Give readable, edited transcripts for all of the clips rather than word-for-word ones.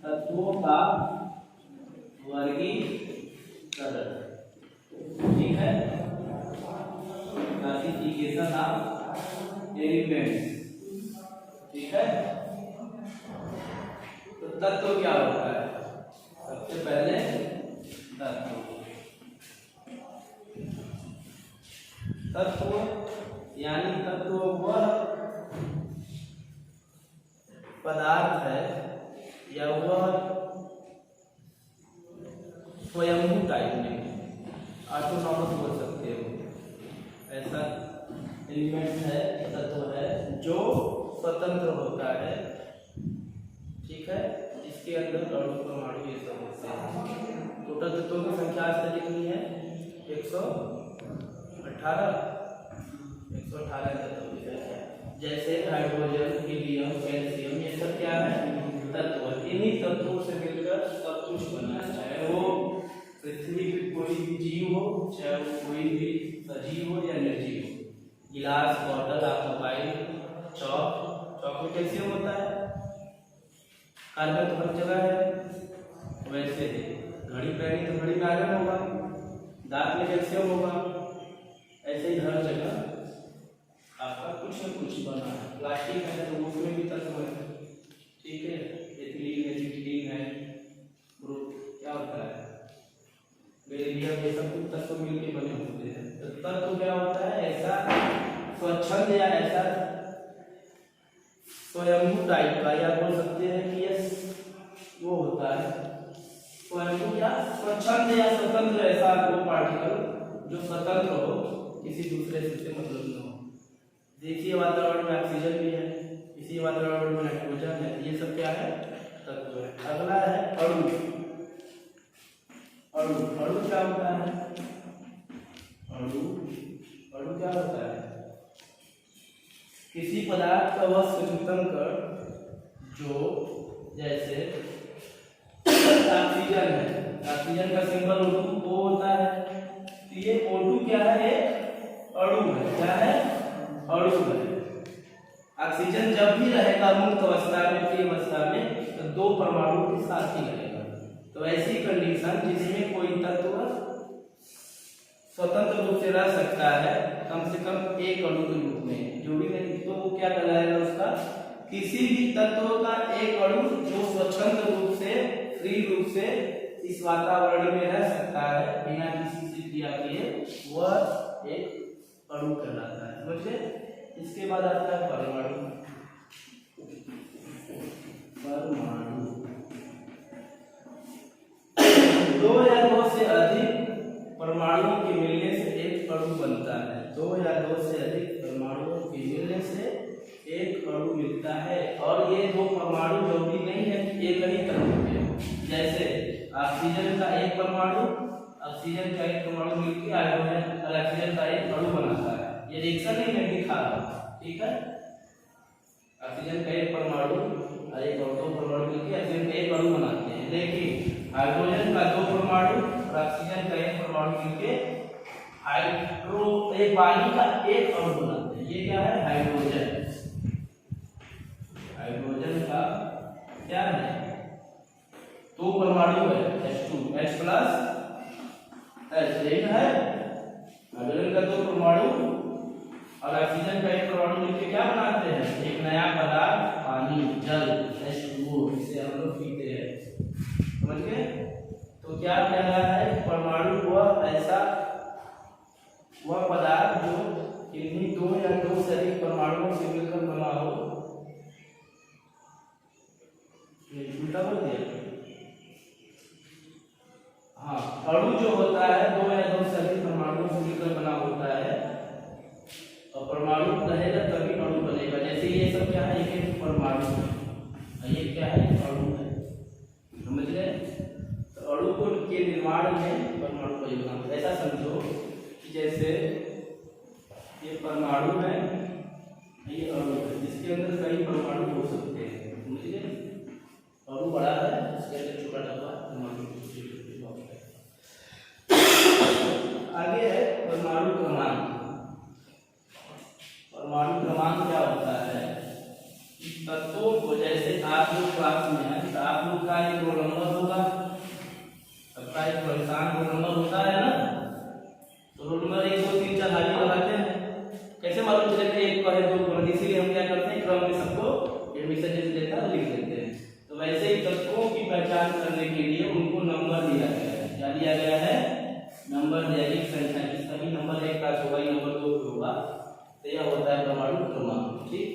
तत्वों का वर्गीकरण, ठीक है, क्लासिफिकेशन ऑफ एलिमेंट्स, ठीक है। तो तत्व क्या होता है? सबसे पहले तत्व यानी तत्व वह पदार्थ है या वह स्वयंभू टाइप में, ऑटोनॉमस बोल सकते हो, ऐसा एलिमेंट है, तत्व है जो स्वतंत्र होता है, ठीक है, जिसके अंदर अणु परमाणु ये सब होते हैं। टोटल तत्वों की संख्या आज तक कितनी है? 118 तत्वों की संख्या। जैसे हाइड्रोजन, हीलियम, कैल्शियम, ये सब क्या है? तत्व। इन्हीं तत्वों से मिलकर सब कुछ बना है, चाहे वो पृथ्वी पे कोई भी जीव हो, चाहे वो कोई भी सजीव हो या निर्जीव हो। गिलास, बॉटल, आपका मोबाइल, चौक में कैल्शियम होता है, कार्बन तो हर जगह है। वैसे घड़ी पहनी तो घड़ी में आयरन होगा, दांत में कैल्शियम होगा, ऐसे ही हर जगह आपका कुछ न कुछ बना है। प्लास्टिक है तो उसमें भी तत्व है, ठीक है, एथिलीन है, एसिटिलीन है, क्या होता है, बेरिलियम, ये सब कुछ तत्व मिलकर बने होते हैं। तो तत्व क्या होता है? ऐसा स्वच्छंद या ऐसा स्वयंभू टाइप का, या बोल सकते हैं कि ये वो होता है स्वयंभू या स्वच्छंद या स्वतंत्र, ऐसा वो पार्टिकल जो स्वतंत्र हो, किसी दूसरे से मतलब न हो। देखिए वातावरण में ऑक्सीजन भी है, इसी वातावरण में नाइट्रोजन है, ये सब क्या है? तत्व है। अगला है अणु। अणु क्या होता है? अणु क्या होता है? किसी पदार्थ का वह सूक्ष्मतम कण जो, जैसे ऑक्सीजन है, ऑक्सीजन का सिंबल O होता है, तो ये O2 क्या है? अणु है। क्या है? अणु है। ऑक्सीजन जब भी रहेगा मुक्त अवस्था में, फ्री अवस्था में, तो दो परमाणु के साथ ही रहेगा। तो ऐसी कंडीशन जिसमें कोई तत्व स्वतंत्र रूप से रह सकता है, कम से कम एक अणु के रूप में, जो भी नहीं, तो वो क्या कहलाएगा? उसका किसी भी तत्व का एक अणु जो स्वतंत्र रूप से, फ्री रूप से इस वातावरण में रह सकता है बिना किसी से क्रिया किए, वह एक अणु कहलाता है। समझे? इसके बाद आता है परमाणु। दो या दो से अधिक परमाणुओं के मिलने से एक अणु बनता है। दो या दो से अधिक परमाणुओं के मिलने से एक अणु मिलता है, और ये दो परमाणु जो भी नहीं है, एक ही तत्व के। जैसे ऑक्सीजन का एक परमाणु मिलकर हाइड्रोजन और ऑक्सीजन का एक अणु बनाता है। ये रिएक्शन नहीं मैं दिखा रहा, ठीक है। ऑक्सीजन का एक परमाणु और एक और दो परमाणु मिलकर ऑक्सीजन का एक अणु बनाते हैं, लेकिन हाइड्रोजन का दो परमाणु और ऑक्सीजन का एक परमाणु मिलकर एक पानी का एक अणु बनाते हैं। ये क्या है? हाइड्रोजन। हाइड्रोजन का क्या है? दो परमाणु है, H2, H प्लस H, यही है। हाइड्रोजन का दो परमाणु और ऑक्सीजन का एक परमाणु मिलकर क्या बनाते हैं? एक नया पदार्थ, पानी, जल, H2O, जिसे हम लोग पीते हैं। समझ गए? तो क्या कह रहा है? परमाणु वह पदार्थ जो किन्हीं दो या दो से अधिक परमाणुओं से मिलकर बना हो। उल्टा बोल दिया। हाँ, अणु जो होता है दो या दो से अधिक परमाणुओं से मिलकर बना होता है, और परमाणु रहेगा तभी अणु बनेगा। जैसे ये सब क्या है? एक परमाणु है, ये क्या है? अणु है। समझ गए? तो अणु को के निर्माण में परमाणु का योगदान। ऐसा समझो कि जैसे ये परमाणु है, ये अणु है, जिसके अंदर कई परमाणु हो सकते हैं। समझ गए? अणु बड़ा है, इसके अंदर छोटा डब्बा परमाणु। आगे है परमाणु क्रमांक। परमाणु क्रमांक क्या होता है? तत्वों को, जैसे आप लोग क्लास में हैं, तो आप लोग का पहचान करने के लिए उनको नंबर दिया गया है। क्या दिया गया है? नंबर दिया गया। एक संख्या की सभी नंबर एक का होगा, नंबर 2 पे होगा, तो यह होता है परमाणु क्रमांक। ठीक।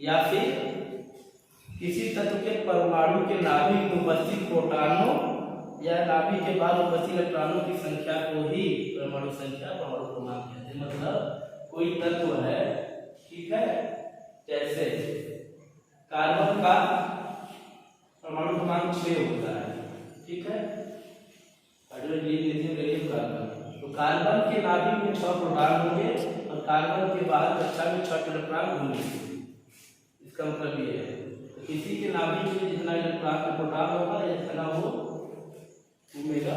या फिर किसी तत्व के परमाणु के नाभिक में उपस्थित प्रोटॉनों या नाभिक के बाद उपस्थित इलेक्ट्रॉनों की संख्या को ही परमाणु संख्या परमाणु क्रमांक कहते हैं। मतलब कोई तत्व है, ठीक है, जैसे कार्बन का परमाणु क्रमांक 6 होता है, ठीक है, कार्बन। तो कार्बन के नाभिक में 6 प्रोटॉन होंगे और कार्बन के बाद कक्षा में 6 इलेक्ट्रॉन होंगे। इसका मतलब ये है तो किसी के नाभिक में जितना इलेक्ट्रॉन का प्रोटॉन होगा या जितना हो मिलेगा,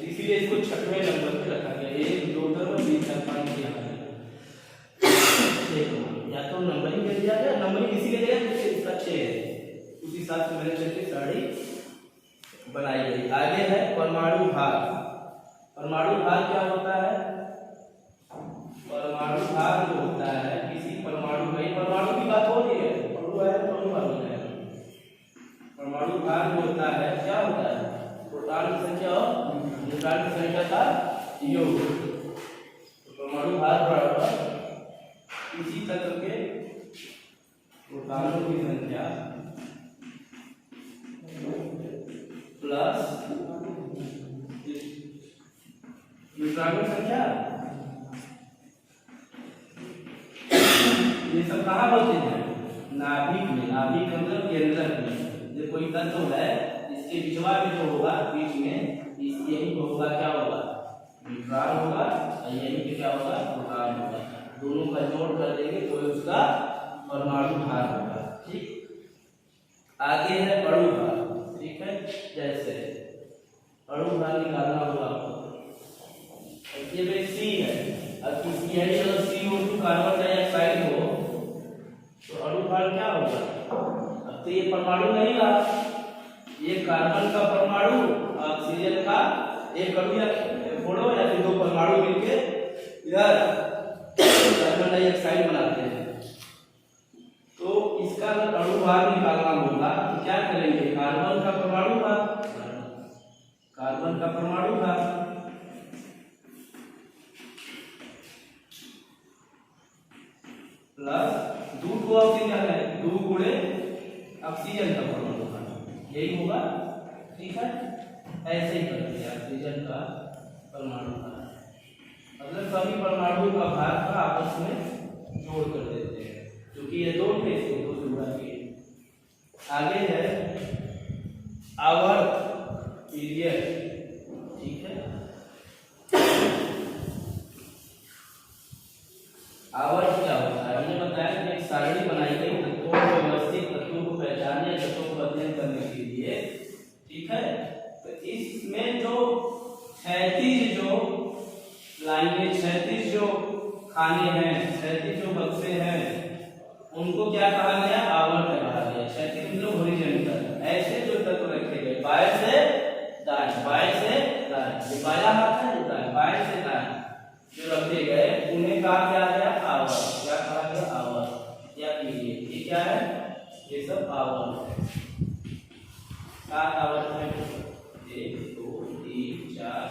इसीलिए इसको 6वें नंबर पे रखा गया। 1 2 3 4 5 या तो नंबरिंग कर दिया गया, नंबरिंग इसी के जगह इसका 6 है, उसी हिसाब से मैंने करके साड़ी बनाई गई। आगे है परमाणु भार। परमाणु भार क्या होता है? परमाणु भार जो होता है किसी परमाणु में, परमाणु की बात हो रही है, परमाणु भार जो होता है क्या होता है? प्रोटॉन की संख्या और न्यूट्रॉन की संख्या का योग। परमाणु भार बराबर किसी तत्व के प्रोटॉनों की संख्या प्लस न्यूट्रॉन की संख्या। ये सब कहाँ होते हैं? नाभिक में। नाभिक मतलब केंद्रक में। जो कोई तत्व है इसके बीचवा में जो होगा, बीच में यही होगा, क्या होगा? न्यूट्रॉन होगा और यही पे क्या होगा? प्रोटॉन होगा। दोनों का जोड़ कर देंगे तो उसका परमाणु भार होगा। ठीक। आगे है अणु भार। ठीक है, जैसे अणु भार निकालना होगा आपको। ये भाई सी है, अब किसी है अगर CO2 कार्बन डाइऑक्साइड हो तो अणु भार क्या होगा? अब तो ये परमाणु नहीं रहा, ये कार्बन का परमाणु ऑक्सीजन का एक अणु या फोड़ो या फिर 2 परमाणु मिलके इधर कार्बन डाइऑक्साइड बनाते हैं। तो इसका अणु भार निकालना होगा तो क्या करेंगे? कार्बन का परमाणु भार, कार्बन का परमाणु भार प्लस 2 ऑक्सीजन है, 2 गुणे ऑक्सीजन का परमाणु भार, यही होगा। ठीक है, ऐसे ही करते हैं ऑक्सीजन का परमाणु भार, मतलब सभी परमाणुओं का भार का आपस में जोड़ कर देते हैं, क्योंकि ये 2 थे इसको 2 से गुणा किए। आगे है आवर्त पीरियड। ठीक है, आवर्त क्या होता है? हमने बताया कि एक सारणी बनाई गई तत्वों को व्यवस्थित, तत्वों को पहचानने, तत्वों को अध्ययन करने के लिए। ठीक है, तो इसमें जो क्षैतिज जो लाइनें, क्षैतिज जो खाने हैं, क्षैतिज जो बक्से हैं, उनको क्या कहा गया? आवर्त कहा गया। क्षैतिज मतलब हॉरिजॉन्टल। ऐसे जो तत्व रखे गए बाएं से दाएं, बाएं से दाएं, ये बायां हाथ है, बाएं से दाएं जो रखे गए उन्हें कहा गया आवर्त। क्या कहा गया? आवर्त या पीरियड। ये क्या है? ये सब आवर्त है। 7 आवर्त है, 1 2 3 4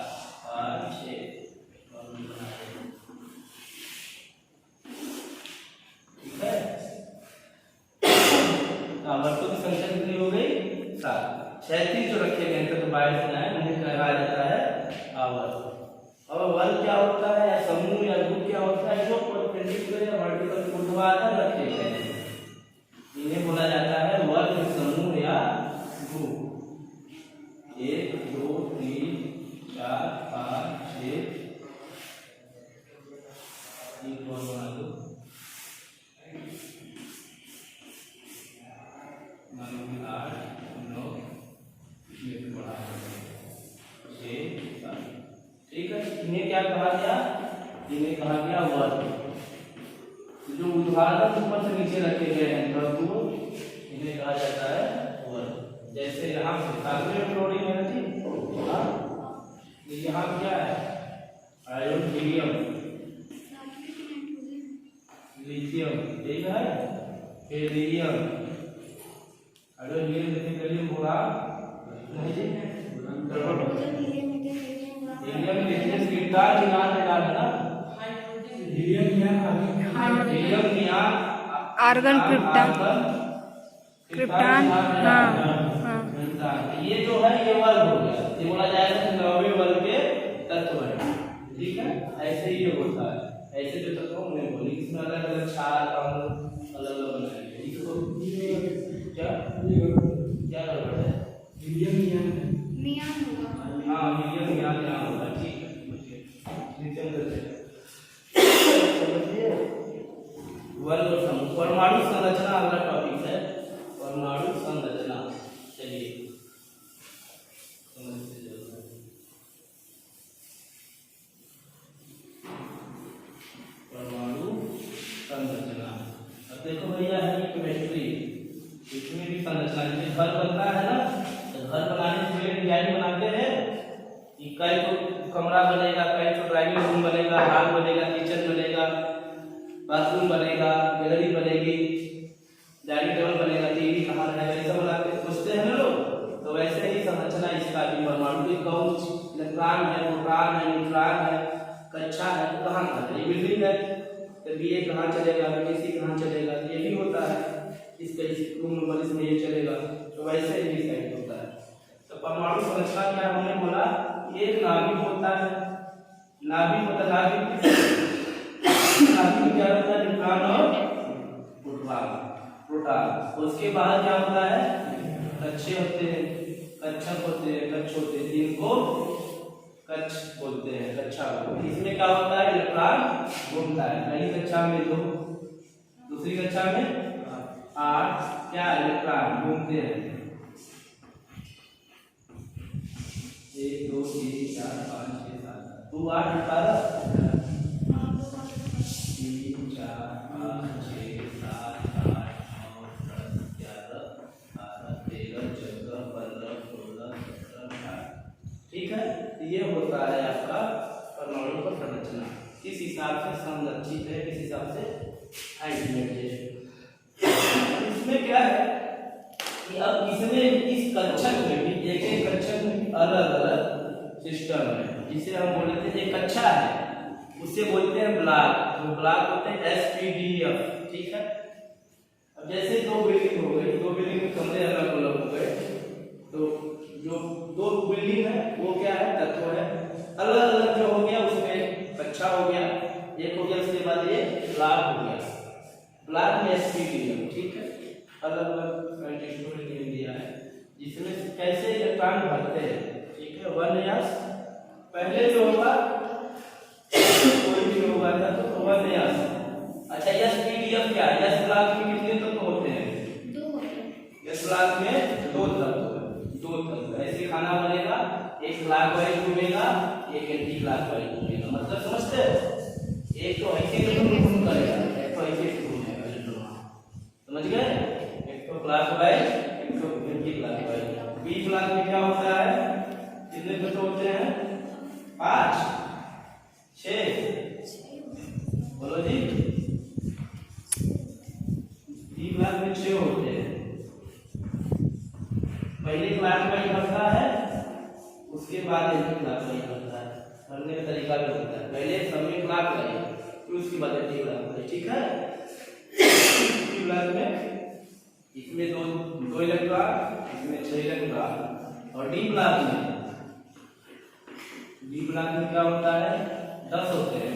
5 6। ठीक है, आवर्तों की संख्या कितनी हो गई? 7। क्षैतिज जो रखे गए तो बाएं से दाएं उन्हें कहा जाता है आवर्त। और वर्ग क्या होता है या समूह या ग्रुप क्या होता है? जो परपेंडिकुलर या वर्टिकल ऊर्ध्वाधर रखे गए हैं इन्हें बोला जाता है वर्ग, समूह या ग्रुप। 1 2 3 4 5 6 एक और बना दो, 8 9 ये बड़ा 6 7। ठीक है, इन्हें क्या कहा गया? इन्हें कहा गया वर्ग। जो ऊर्ध्वाधर ऊपर से नीचे रखे गए हैं तत्व, इन्हें कहा जाता है वर्ग। जैसे यहाँ कार्बन क्लोरीन है जी, यहाँ क्या है? आयरन, हीलियम, लिथियम, ठीक है, हेलियम, हाइड्रोजन, लिथियम, बोरान, नहीं जी, helium lithium krypton neon radon है ना, helium neon argon krypton krypton. हाँ हाँ ये जो है ये वर्ग हो गया, ये बोला जाएगा कि द्रव्य वर्ग के तत्व है, ठीक है। ऐसे ही ये होता है, ऐसे जो तत्व हमने बोले इसमें अलग अलग क्षार अम्ल अलग अलग बनाएंगे। इसको क्या क्या गड़बड़ है, नियम होगा। हाँ मीडियम यहाँ होगा, ठीक है। नीचे समझिए वर्ग और समूह। परमाणु संरचना अगला टॉपिक है, परमाणु संरचना। चलिए परमाणु संरचना। अब देखो भैया है केमिस्ट्री, इसमें भी संरचना, जैसे घर बनता है ना, तो घर बनाने से पहले डिजाइन बनाते हैं कि कई तो कमरा बनेगा, कई तो ड्राइंग रूम बनेगा, हॉल बनेगा, किचन बनेगा, बाथरूम बनेगा, गैलरी बनेगी, डाइनिंग टेबल बनेगा, टीवी कहाँ रहेगा, ये सब बनाते सोचते हैं ना लोग। तो वैसे ही संरचना इसका भी, परमाणु की कौन इलेक्ट्रॉन है, प्रोटॉन है, न्यूट्रॉन है, कक्षा है, तो कहाँ कहाँ है, ये बिल्डिंग है, तो बीए कहाँ चलेगा, बीएससी कहाँ चलेगा, ये भी होता है, इसका इस रूम नंबर इसमें ये चलेगा, तो वैसे ही साइड होता है। तो परमाणु संरचना क्या हमने बोला, एक नाभिक होता है, नाभिक होता है, नाभिक क्या होता है, न्यूट्रॉन और प्रोटॉन। उसके बाद क्या होता है, कक्षे होते हैं, कक्षक होते हैं, कक्ष होते हैं, तीन को कक्ष बोलते हैं, कक्षा। इसमें क्या होता है, इलेक्ट्रॉन घूमता है, पहली कक्षा में 2, दूसरी कक्षा में 8 क्या इलेक्ट्रॉन घूमते हैं, 1 2 3 4 5 6 7 2 8 18 3 4 5 6 7 8 9 10 11 12 13 14 15 16 17 18, ठीक है। ये होता है आपका परमाणु का संरचना, किस हिसाब से संरचित है, किस हिसाब से हाइड्रोजन है। इसमें क्या है कि अब इसमें इस कक्षक में भी एक कक्षक में अलग अलग सिस्टम है, जिसे हम बोलते हैं एक कक्षा है, उसे बोलते हैं ब्लॉक, तो ब्लॉक होते हैं SPDF, ठीक है। अब जैसे 2 बिल्डिंग हो गई, 2 बिल्डिंग में कमरे अलग अलग हो गए, तो जो 2 बिल्डिंग है वो क्या है, तत्व है, अलग अलग जो हो गया उसमें कक्षा हो गया, एक हो गया, उसके बाद ये ब्लॉक हो गया, ब्लॉक में SPDF, ठीक है। अलग अलग साइंटिस्टों ने दिया है, जिसमें कैसे इलेक्ट्रॉन भरते हैं, ठीक है। 1s पहले जो होगा कोई भी होगा था तो 1s। अच्छा SPDF क्या है, S ब्लॉक में कितने तत्व होते हैं, 2 होते हैं। S ब्लॉक में 2 तत्व, 2 तत्व। ऐसे खाना बनेगा, एक क्लॉकवाइज घूमेगा, एक एंटी क्लॉकवाइज घूमेगा, मतलब समझते हैं, एक तो ऐसे घूम करेगा, एक तो ऐसे घूमेगा, समझ गए, एक तो क्लॉकवाइज, एक तो एंटी क्लॉकवाइज। बी ब्लॉक में क्या होता है, कितने तत्व होते हैं, 5 6 बोलो जी, बी ब्लॉक में 6 होते हैं। पहले क्लॉकवाइज भरता है, उसके बाद एंटी क्लॉकवाइज भरता है, भरने का तरीका भी होता है, पहले समय क्लॉकवाइज फिर उसके बाद एंटी क्लॉकवाइज, ठीक है। बी ब्लॉक में इसमें 2 इलेक्ट्रॉन, इसमें 6 इलेक्ट्रॉन। और डी ब्लॉक में क्या होता है, 10 होते हैं,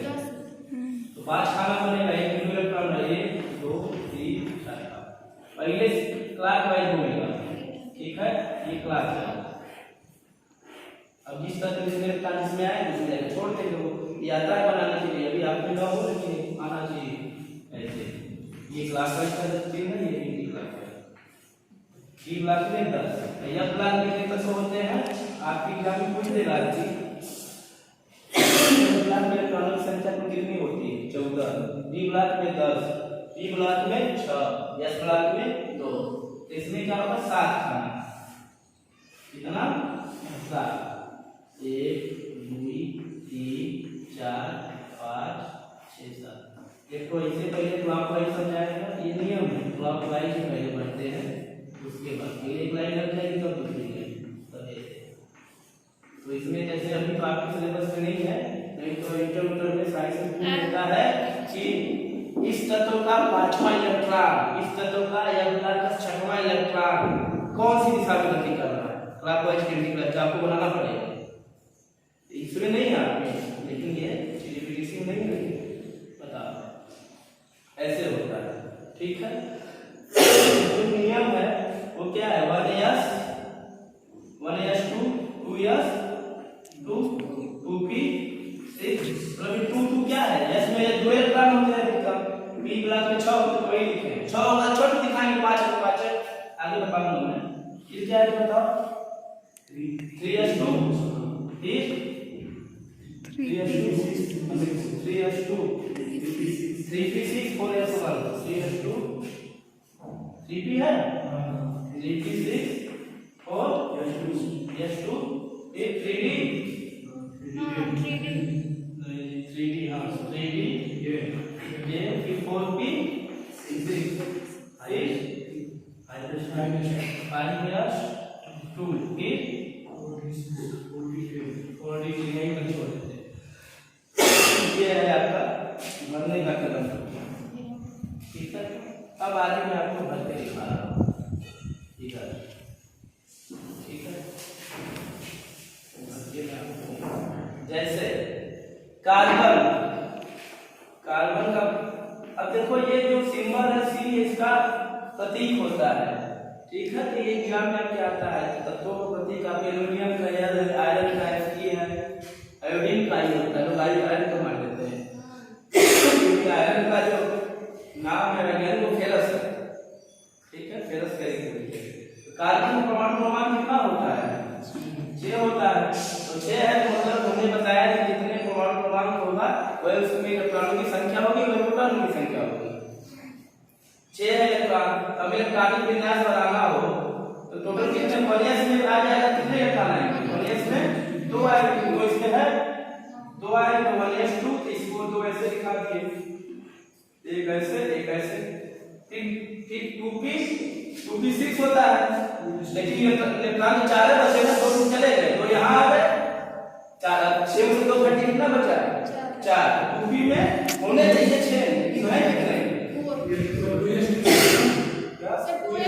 तो 5 खाना बनेगा, एक इलेक्ट्रॉन है, 1 2 3 4 5, पहले क्लॉकवाइज घूमेगा, ठीक है, ये क्लॉकवाइज। अब जिस तरह से इलेक्ट्रॉन इसमें आए उसमें जाके छोड़ देंगे, वो यात्रा बनाने के लिए, अभी आपने ना हो लेकिन आना चाहिए ऐसे, ये क्लॉकवाइज का चिन्ह है, ये एंटी क्लॉकवाइज। डी ब्लॉक में 10, या ब्लॉक में कितने तत्व होते हैं, आपकी एग्जाम में पूछ देगा जी, ब्लॉक में इलेक्ट्रॉनों की संख्या कितनी होती है, 14, डी ब्लॉक में 10, पी ब्लॉक में 6, एस ब्लॉक में 2, तो इसमें क्या होगा, 7 खाना, कितना 7, 1 2 3 4 5 6 7। एक तो ऐसे पहले क्लॉकवाइज समझाएगा, ये नियम है, क्लॉकवाइज पहले बढ़ते हैं, उसके बाद एक लाइन लग जाएगी तो दूसरी लाइन, तब साई से प्रूव होता है कि इस तत्व का 5वां इलेक्ट्रॉन, इस तत्व का योगदान का 6वां इलेक्ट्रॉन कौन सी दिशा में गति कर रहा है, क्लॉकवाइज एंटीक्लॉकवाइज आपको बनाना पड़ेगा। इसमें नहीं है आपने, लेकिन ये रिपीटिशन नहीं है, बताओ ऐसे होता है। ठीक है, जो नियम है वो क्या है, 1s 2 2s 2 2p 6 अभी 2 2 क्या है, इसमें दो इलेक्ट्रॉन होते हैं, p ब्लॉक में 6 होते, कोई लिखे 6 होगा, छोटे दिखाएंगे 5 होगा, 5 आगे बताऊंगा मैं। ये क्या है बताओ, 3s2 फिर 3s2 3p6 4s1 3s2 3p है 3p6 4s2 फिर 3d 3d हाँ 3d ये फिर 4p 6 फिर 5 2 फिर 4d नहीं कर छोड़ देते। ये है आपका भरने का कदम। ठीक है, अब आगे मैं आपको भर के दिखा रहा हूँ। ठीक है, ठीक है, जैसे कार्बन, कार्बन का अब देखो ये जो सिंबल है सी इसका प्रतीक होता है। ठीक है, तो ये एग्जाम में क्या आता है, तत्वों का प्रतीक आप एल्यूमिनियम का या आयरन का है, आयोडीन का ही होता है, लोग आयरन को मान लेते हैं क्योंकि आयरन का जो नाम है वैज्ञानिक वो फेरस है। ठीक है, फेरस करेंगे। कार्बन का परमाणु क्रमांक कितना होता है, 6 होता है, तो 6 है तो मतलब हमने बताया कि जितने परमाणु क्रमांक होगा वह उसमें इलेक्ट्रॉनों की संख्या होगी, वह प्रोटॉनों की संख्या होगी। 6 है इलेक्ट्रॉन, अब इलेक्ट्रॉनिक विन्यास बनाना हो तो टोटल कितने 1s में आ जाएगा, कितने इलेक्ट्रॉन आएंगे, 1s में 2 आएंगे, तो इसमें है 2 आए तो 1s2, तो इसको 2 ऐसे लिखा दिए, एक ऐसे फिर 2p6 होता है, लेकिन इलेक्ट्रॉन 4 बचे ना, 2 चले गए तो यहाँ आ गए 4, 6 में से 2 घट कितना बचा 4, 2p में होने चाहिए 6 लेकिन है कितने,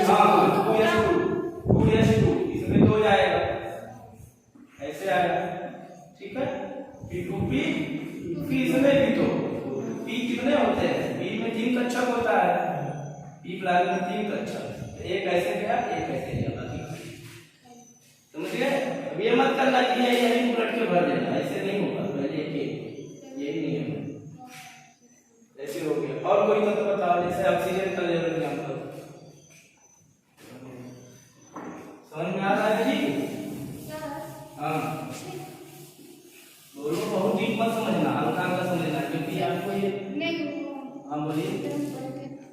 हाँ 2s2 इसमें 2 जाएगा, ऐसे आएगा। ठीक है, फिर 2p इसमें भी तो p कितने होते हैं, p में 3 कक्षक होता है, p ब्लॉक में 3 कक्षक, एक ऐसे गया एक ऐसे गया, बाकी समझ गए। अब ये मत करना कि ये यही उलट के भर देना, ऐसे नहीं होगा, पहले ये नियम है, ऐसे हो गया। और कोई तत्व बताओ, जैसे ऑक्सीजन का लेवल यहाँ पर समझ में आ रहा है जी, हाँ दोनों बहुत डीप मत समझना, हल्का हल्का समझना, क्योंकि आपको ये नहीं, हाँ बोलिए,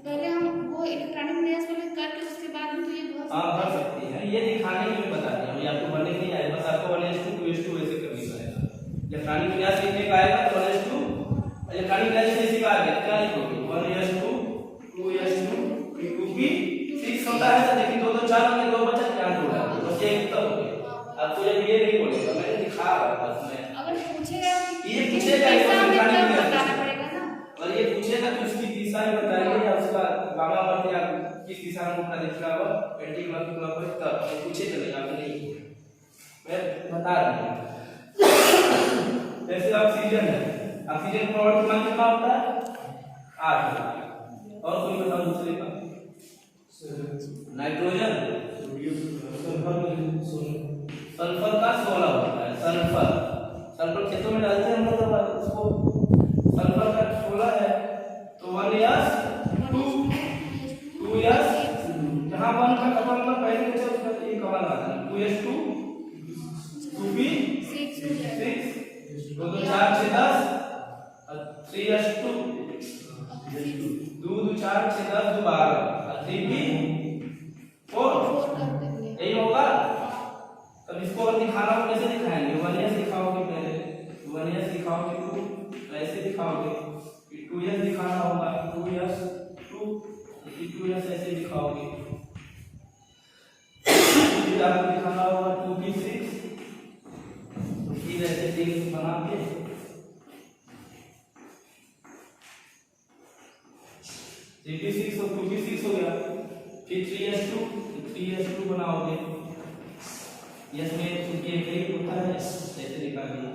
पहले हम वो इलेक्ट्रॉनिक विन्यास वाले करके उसके बाद में तो ये हाँ भर सकती है, ये दिखाने के लिए बता दिया, ये आपको भरने नहीं आएगा, बस आपको 1s2 2s2 ऐसे करनी पड़ेगा। इलेक्ट्रॉनिक विन्यास लिखने का आएगा तो 1s2 इलेक्ट्रॉनिक विन्यास जैसे का आएगा क्या लिखोगे, 1s2 2s2 2p6 होता है, लेकिन 2 2 4 में 2 बचा क्या होगा, तो ये कितना हो गया। आपको जब ये नहीं बोलेगा, मैंने दिखा रहा था उसमें, अगर पूछेगा ये पूछेगा बताना पड़ेगा ना, और ये पूछेगा तो उसकी दिशा ही बताइए, या उसका वामावर्त या किस दिशा में उसका दिशा होगा, एंटी क्लॉकवाइज तब वो पूछे चले आप नहीं, मैं बता रहा हूं। जैसे ऑक्सीजन है, ऑक्सीजन का परमाणु क्रमांक कितना होता है 8, और कोई बताओ दूसरे का, नाइट्रोजन सल्फर का 16 होता है, सल्फर खेतों में डालते हैं हम लोग, उसको सल्फर का 16 है, तो 1s 2s जहां 1 का खत्म होगा पहले बचा उसका एक कमान आता है, 2s2 2p6 2 2 4 6 10 और 3s2 2 2 4 6 10 2 12 और 3p4 यही होगा। तब इसको और दिखाना हो कैसे दिखाएंगे, 1s दिखाओगे, पहले 1s दिखाओगे, 2 ऐसे दिखाओगे, फिर 2s दिखाना होगा, 2s 2 2s ऐसे दिखाओगे, फिर आपको दिखाना होगा 2p6, फिर ऐसे 3 बना के 3p6 और 2p6 हो गया, फिर 3s2 बनाओगे, यस में क्योंकि एक ही होता है ऐसे निकालिए,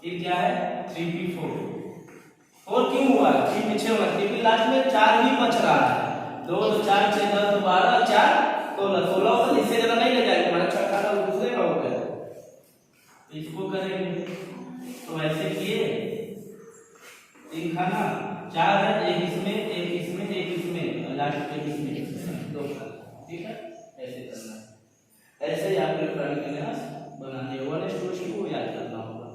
फिर क्या है 3p4, 4 क्यों हुआ 3 पीछे होगा क्योंकि लास्ट में 4 भी बच रहा है, 2 2 4 6 10 12 4 16 तो इससे ज्यादा नहीं ले जाएगा, हमारा छठा का दूसरे का हो गया, इसको करेंगे तो ऐसे किए, तीन खाना 4 है, एक इसमें एक इसमें एक इसमें और लास्ट में इसमें 2 खाना, ठीक है, ऐसे करना है। ऐसे ही आपने इलेक्ट्रॉनिक विन्यास बनाने 1:2 याद करना होगा।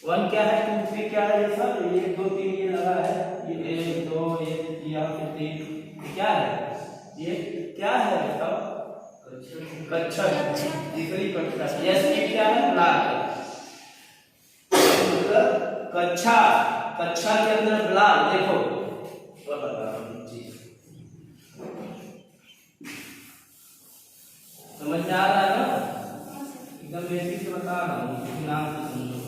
1 क्या है 2 3 क्या है, ये सब 1 2 3 ये लगा है, ये 1 2 1 यहाँ पे 3 क्या है, ये क्या है बताओ, कक्षा, तीसरी कक्षा, यस की क्या है ब्लॉक, कक्षा, कक्षा के अंदर ब्लॉक, देखो समझ में आ रहा है ना, एकदम बेसिक से बता रहा हूँ, नाम से समझो,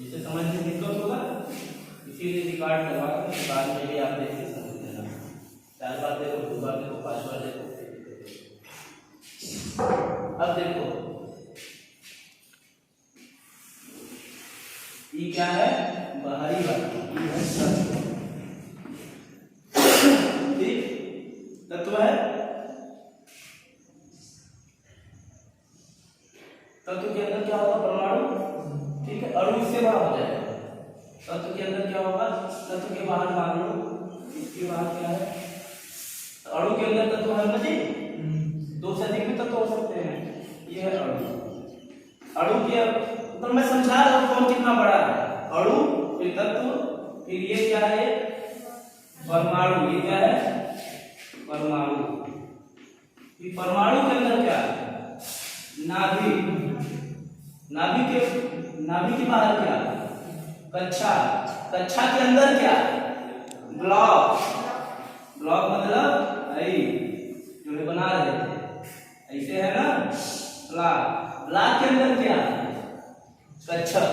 इसे समझ में दिक्कत होगा इसीलिए रिकॉर्ड करवा कर बाद में भी आप देख के समझ लेना, 4 बार देखो 2 बार देखो 5 बार देखो। अब देखो ये क्या है बाहरी वाला, ये है तत्व है, तत्व के अंदर क्या होगा परमाणु, ठीक है, अणु इससे बाहर हो जाएगा, तत्व के अंदर क्या होगा, तत्व के बाहर मान लो इसके बाहर क्या है, अणु के अंदर तत्व है ना जी, 2 से अधिक भी तत्व हो सकते हैं, ये है अणु, अणु के तो मैं समझा रहा हूँ कौन कितना बड़ा है, अणु फिर तत्व फिर ये क्या है परमाणु, ये क्या है परमाणु, फिर परमाणु के अंदर क्या है नाभिक, नाभिक के बाहर क्या कक्षा, कक्षा के अंदर क्या ब्लॉक, ब्लॉक मतलब आई जो बना रहे थे ऐसे है ना, ब्लॉक, ब्लॉक के अंदर क्या कक्षा,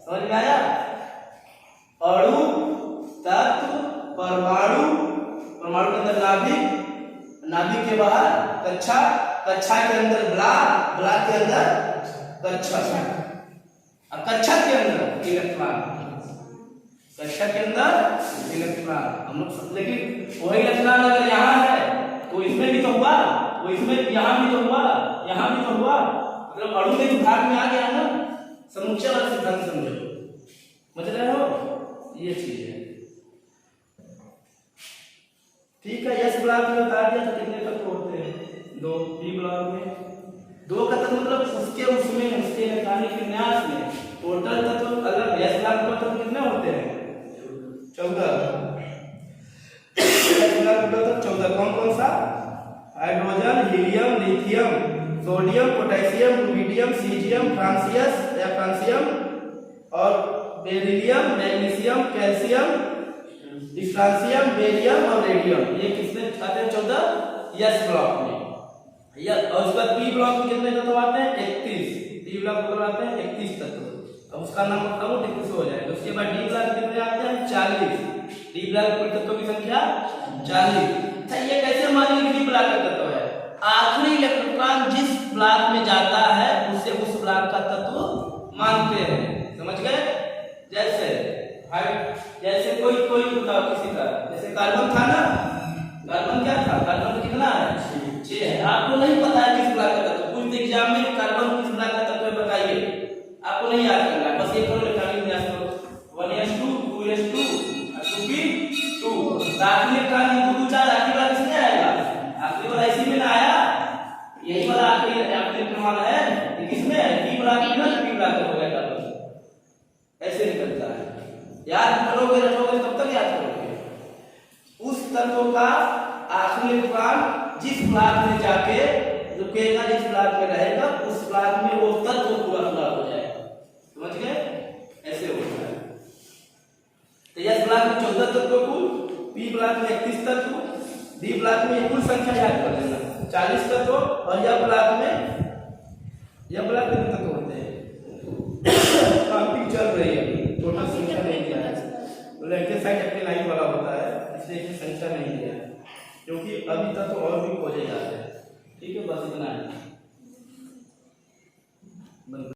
समझ में आया, अणु तत्व परमाणु, परमाणु के अंदर नाभिक, नाभिक के बाहर कक्षा, कक्षा के अंदर ब्लॉक, ब्लॉक के अंदर कक्षा, और कक्षा के अंदर इलेक्ट्रॉन, कक्षा के अंदर इलेक्ट्रॉन, हम लोग लेकिन वही इलेक्ट्रॉन अगर यहाँ है तो इसमें भी तो हुआ, वो इसमें यहाँ भी तो हुआ, यहाँ भी तो हुआ, मतलब अणु के भाग में आ गया ना, समुच्चय वाला सिद्धांत समझो, समझ रहे हो, ये चीज है, ठीक है। यस ब्लॉक में बता दिया था कितने तत्व होते हैं, 2, बी ब्लॉक में 2 का तत्व मतलब उसके उसमें उसके इलेक्ट्रॉनिक विन्यास में टोटल तत्व अलग, यस ब्लॉक में तत्व कितने होते हैं 14, यस ब्लॉक में तत्व 14, कौन कौन सा, hydrogen, helium, lithium, sodium, potassium, rubidium, caesium, francium और बेरिलियम, मैग्नीशियम, कैल्शियम, डिफ्रांसियम, बेरियम और रेडियम, ये किसमें आते हैं 14 यस ब्लॉक में, या और उसके बाद पी ब्लॉक में कितने तत्व आते हैं 31, पी ब्लॉक में आते हैं 31 तत्व, अब उसका नाम बताओ 31 हो जाएगा। उसके बाद डी ब्लॉक कितने आते हैं 40, डी ब्लॉक कुल तत्वों की संख्या 40। अच्छा ये कैसे मान ली डी ब्लॉक का तत्व है, आखिरी इलेक्ट्रॉन जिस ब्लॉक में जाता है उसे उस ब्लॉक का तत्व मानते हैं, समझ गए, जैसे कोई बताओ किसी का, जैसे कार्बन था ना, कार्बन क्या था, कार्बन कितना है 6 है, आपको नहीं पता है किस ब्लॉक का तत्व, कुछ एग्जाम में कार्बन किस ब्लॉक का तत्व है बताइए, आपको नहीं याद करना है, बस एक और इलेक्ट्रॉनिक विन्यास करो 1s2 2s2 2p2, दाखिल इलेक्ट्रॉन 2 4 आखिरी वाला किसमें आएगा, आखिरी वाला इसी में ना आया, यही वाला आखिरी इलेक्ट्रॉन है, ये किसमें है p ब्लॉक में ना, p ब्लॉक हो गया कार्बन, ऐसे निकलता है, याद करोगे रखोगे तब तक याद करोगे। उस तत्व का आखिरी इलेक्ट्रॉन जिस ब्लॉक में जाके रुकेगा, जिस ब्लॉक में रहेगा, उस ब्लॉक में वो तत्व पूरा हो जाएगा, समझ गए, ऐसे होता है। तो यस ब्लॉक में 14 तत्व कुल, पी ब्लॉक में 31 तत्व, डी ब्लॉक में कुल संख्या याद कर लेना 40 तत्व, और यह ब्लॉक में कितने तत्व होते हैं, काउंटिंग चल रही है, टोटल संख्या नहीं दिया है, लेफ्ट साइड अपने लाइन वाला होता है, इसलिए इसमें संख्या नहीं है। अभी तक तो और भी खोजे जाते हैं। ठीक है, बस इतना है।